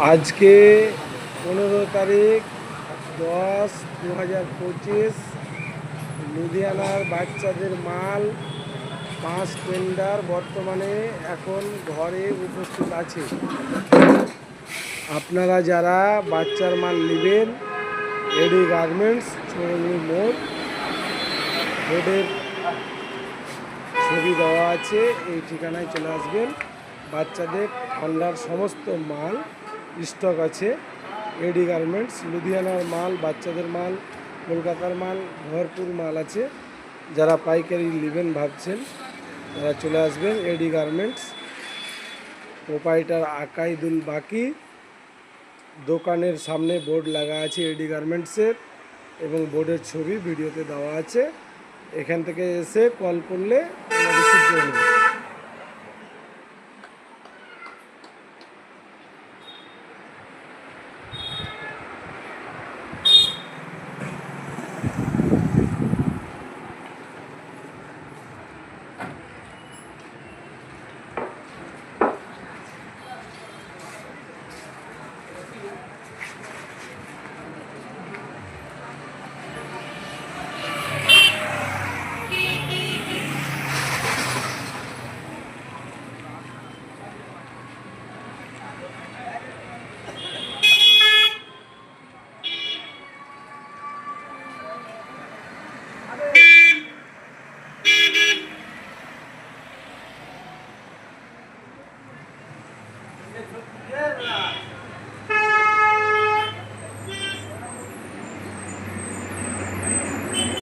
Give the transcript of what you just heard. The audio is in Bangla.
আজকে 15 তারিখ 10/2025 লুধিয়ানার বাচ্চাদের মাল 5 টেন্ডার বর্তমানে এখন ঘরে উপস্থিত আছে। আপনারা যারা বাচ্চার মাল নেবেন এডি গার্মেন্টস চৌরঙ্গি মোড়, বোর্ডের ছবি দেওয়া আছে, এই ঠিকানায় চলে আসবেন। বাচ্চাদের ঠান্ডার সমস্ত মাল স্টক আছে। এডি গার্মেন্টস লুধিয়ানার মাল, বাচ্চাদের মাল, কলকাতার মাল, ভরপুর মাল আছে। যারা পাইকারি নেবেন ভাবছেন তারা চলে আসবেন এডি গার্মেন্টস। প্রোপাইটার আকাইদুল বাকি। দোকানের সামনে বোর্ড লাগা আছে এডি গার্মেন্টসের, এবং বোর্ডের ছবি ভিডিওতে দেওয়া আছে। এখান থেকে এসে কল করলে রিসিভ করে নেবেন।